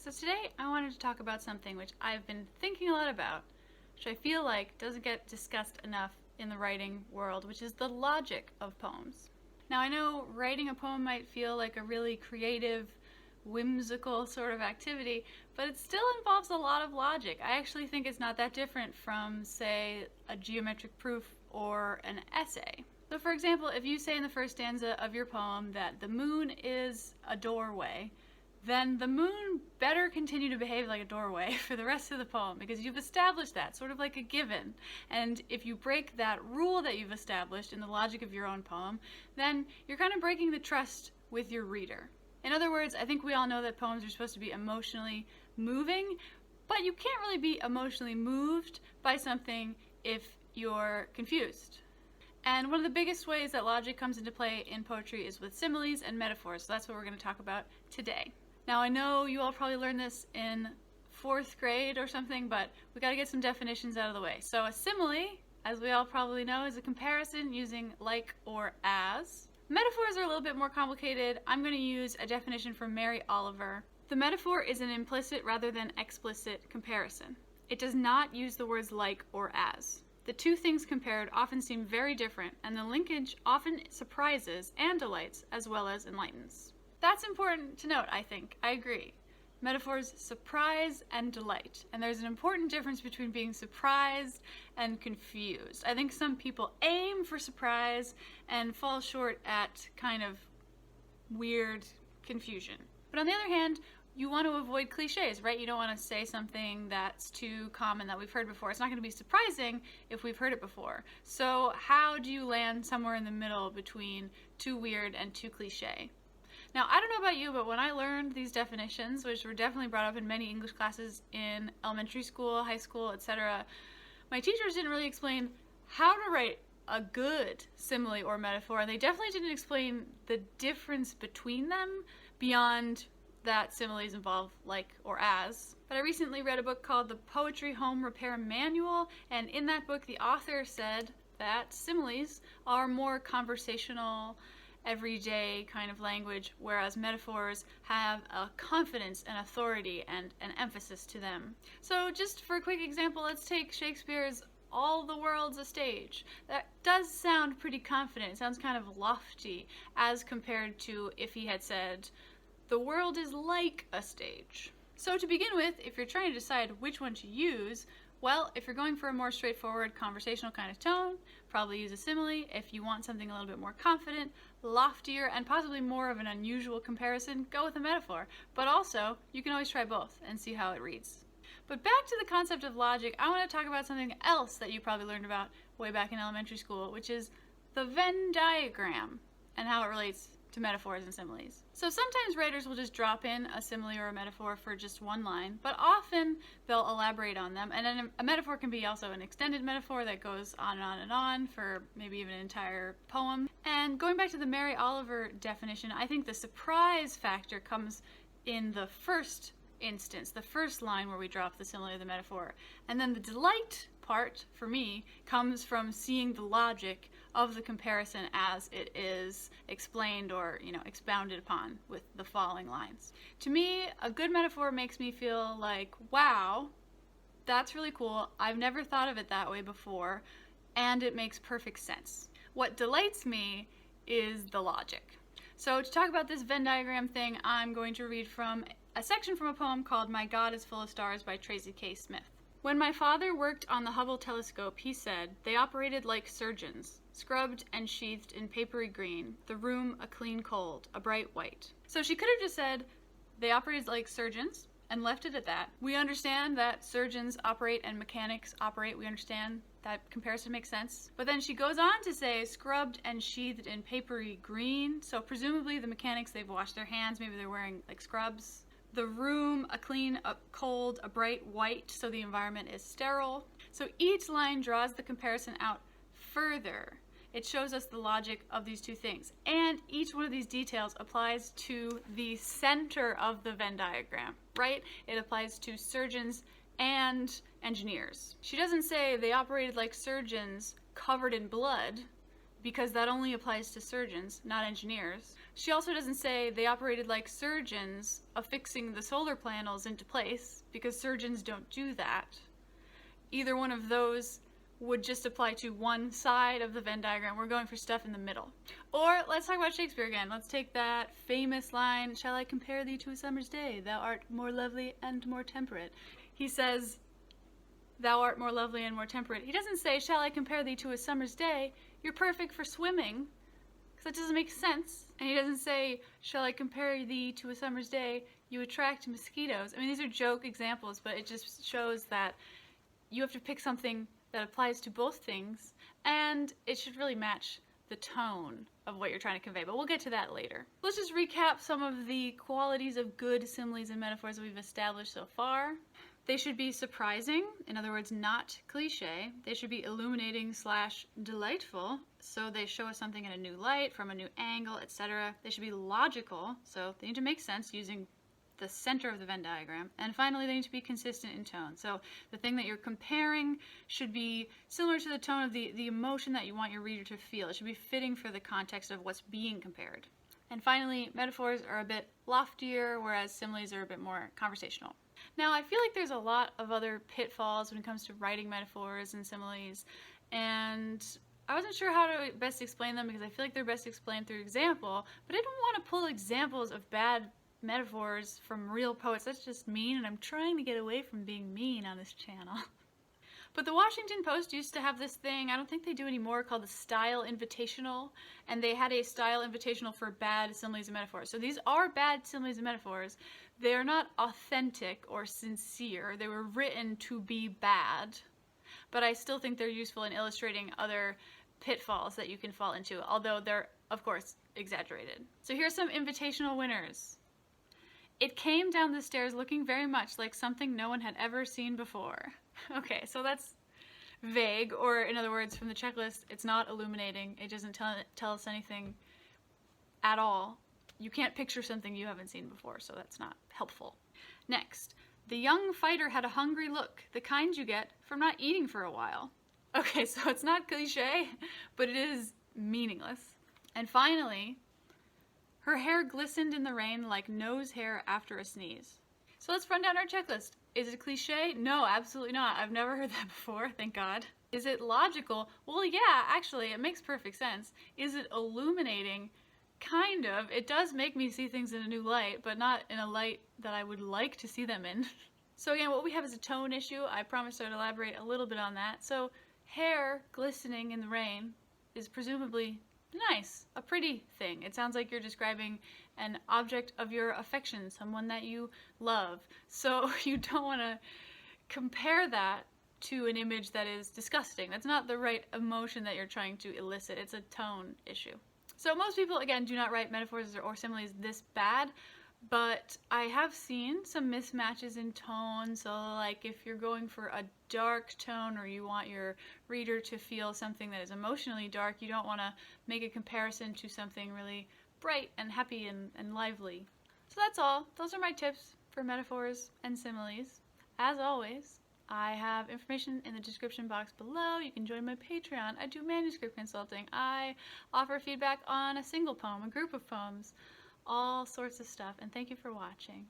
So today I wanted to talk about something which I've been thinking a lot about, which I feel like doesn't get discussed enough in the writing world, which is the logic of poems. Now I know writing a poem might feel like a really creative, whimsical sort of activity, but it still involves a lot of logic. I actually think it's not that different from, say, a geometric proof or an essay. So for example, if you say in the first stanza of your poem that the moon is a doorway, then the moon better continue to behave like a doorway for the rest of the poem, because you've established that, sort of like a given. And if you break that rule that you've established in the logic of your own poem, then you're kind of breaking the trust with your reader. In other words, I think we all know that poems are supposed to be emotionally moving, but you can't really be emotionally moved by something if you're confused. And one of the biggest ways that logic comes into play in poetry is with similes and metaphors, so that's what we're going to talk about today. Now I know you all probably learned this in 4th grade or something, but we got to get some definitions out of the way. So a simile, as we all probably know, is a comparison using like or as. Metaphors are a little bit more complicated. I'm going to use a definition from Mary Oliver. The metaphor is an implicit rather than explicit comparison. It does not use the words like or as. The two things compared often seem very different, and the linkage often surprises and delights as well as enlightens. That's important to note, I think. I agree. Metaphors surprise and delight, and there's an important difference between being surprised and confused. I think some people aim for surprise and fall short at kind of weird confusion. But on the other hand, you want to avoid cliches, right? You don't want to say something that's too common that we've heard before. It's not going to be surprising if we've heard it before. So how do you land somewhere in the middle between too weird and too cliche? Now, I don't know about you, but when I learned these definitions, which were definitely brought up in many English classes in elementary school, high school, etc., my teachers didn't really explain how to write a good simile or metaphor, and they definitely didn't explain the difference between them beyond that similes involve like or as. But I recently read a book called The Poetry Home Repair Manual, and in that book the author said that similes are more conversational, everyday kind of language, whereas metaphors have a confidence and authority and an emphasis to them. So just for a quick example, let's take Shakespeare's "All the world's a stage." That does sound pretty confident. It sounds kind of lofty as compared to if he had said, "The world is like a stage." So to begin with, if you're trying to decide which one to use, well, if you're going for a more straightforward conversational kind of tone, probably use a simile. If you want something a little bit more confident, loftier, and possibly more of an unusual comparison, go with a metaphor. But also, you can always try both and see how it reads. But back to the concept of logic, I want to talk about something else that you probably learned about way back in elementary school, which is the Venn diagram and how it relates to metaphors and similes. So sometimes writers will just drop in a simile or a metaphor for just one line, but often they'll elaborate on them. And then a metaphor can be also an extended metaphor that goes on and on and on for maybe even an entire poem. And going back to the Mary Oliver definition, I think the surprise factor comes in the first instance, the first line where we drop the simile or the metaphor. And then the delight part, for me, comes from seeing the logic of the comparison as it is explained or, expounded upon with the following lines. To me, a good metaphor makes me feel like, wow, that's really cool. I've never thought of it that way before, and it makes perfect sense. What delights me is the logic. So to talk about this Venn diagram thing, I'm going to read from a section from a poem called "My God is Full of Stars" by Tracy K. Smith. When my father worked on the Hubble telescope, he said, they operated like surgeons, scrubbed and sheathed in papery green, the room a clean cold, a bright white. So she could have just said, they operated like surgeons, and left it at that. We understand that surgeons operate and mechanics operate. We understand that comparison makes sense. But then she goes on to say, scrubbed and sheathed in papery green. So presumably the mechanics, they've washed their hands. Maybe they're wearing like scrubs. The room, a clean, a cold, a bright white, so the environment is sterile. So each line draws the comparison out further. It shows us the logic of these two things. And each one of these details applies to the center of the Venn diagram, right? It applies to surgeons and engineers. She doesn't say they operated like surgeons covered in blood, because that only applies to surgeons, not engineers. She also doesn't say they operated like surgeons, affixing the solar panels into place, because surgeons don't do that. Either one of those would just apply to one side of the Venn diagram. We're going for stuff in the middle. Or let's talk about Shakespeare again. Let's take that famous line, "Shall I compare thee to a summer's day? Thou art more lovely and more temperate." He says, "Thou art more lovely and more temperate." He doesn't say, "Shall I compare thee to a summer's day? You're perfect for swimming." Because that doesn't make sense. And he doesn't say, "Shall I compare thee to a summer's day? You attract mosquitoes." I mean, these are joke examples, but it just shows that you have to pick something that applies to both things, and it should really match the tone of what you're trying to convey, but we'll get to that later. Let's just recap some of the qualities of good similes and metaphors that we've established so far. They should be surprising, in other words, not cliche. They should be illuminating / delightful, so they show us something in a new light, from a new angle, etc. They should be logical, so they need to make sense using the center of the Venn diagram. And finally, they need to be consistent in tone. So the thing that you're comparing should be similar to the tone of the emotion that you want your reader to feel. It should be fitting for the context of what's being compared. And finally, metaphors are a bit loftier, whereas similes are a bit more conversational. Now, I feel like there's a lot of other pitfalls when it comes to writing metaphors and similes, and I wasn't sure how to best explain them because I feel like they're best explained through example, but I don't want to pull examples of bad metaphors from real poets. That's just mean, and I'm trying to get away from being mean on this channel. But the Washington Post used to have this thing, I don't think they do anymore, called the Style Invitational, and they had a Style Invitational for bad similes and metaphors. So these are bad similes and metaphors. They're not authentic or sincere. They were written to be bad, but I still think they're useful in illustrating other pitfalls that you can fall into, although they're, of course, exaggerated. So here's some invitational winners. It came down the stairs looking very much like something no one had ever seen before. Okay, so that's vague, or in other words, from the checklist, it's not illuminating. It doesn't tell us anything at all. You can't picture something you haven't seen before, so that's not helpful. Next, the young fighter had a hungry look, the kind you get from not eating for a while. Okay, so it's not cliche, but it is meaningless. And finally, her hair glistened in the rain like nose hair after a sneeze. So let's run down our checklist. Is it cliche? No, absolutely not. I've never heard that before, thank God. Is it logical? Well, yeah, actually, it makes perfect sense. Is it illuminating? Kind of. It does make me see things in a new light, but not in a light that I would like to see them in. So again, what we have is a tone issue. I promised I'd elaborate a little bit on that. So hair glistening in the rain is presumably nice, a pretty thing. It sounds like you're describing an object of your affection, someone that you love. So you don't want to compare that to an image that is disgusting. That's not the right emotion that you're trying to elicit. It's a tone issue. So most people, again, do not write metaphors or similes this bad, but I have seen some mismatches in tone. So like if you're going for a dark tone or you want your reader to feel something that is emotionally dark, you don't want to make a comparison to something really bright and happy and lively. So that's all. Those are my tips for metaphors and similes. As always, I have information in the description box below. You can join my Patreon. I do manuscript consulting. I offer feedback on a single poem, a group of poems, all sorts of stuff. And thank you for watching.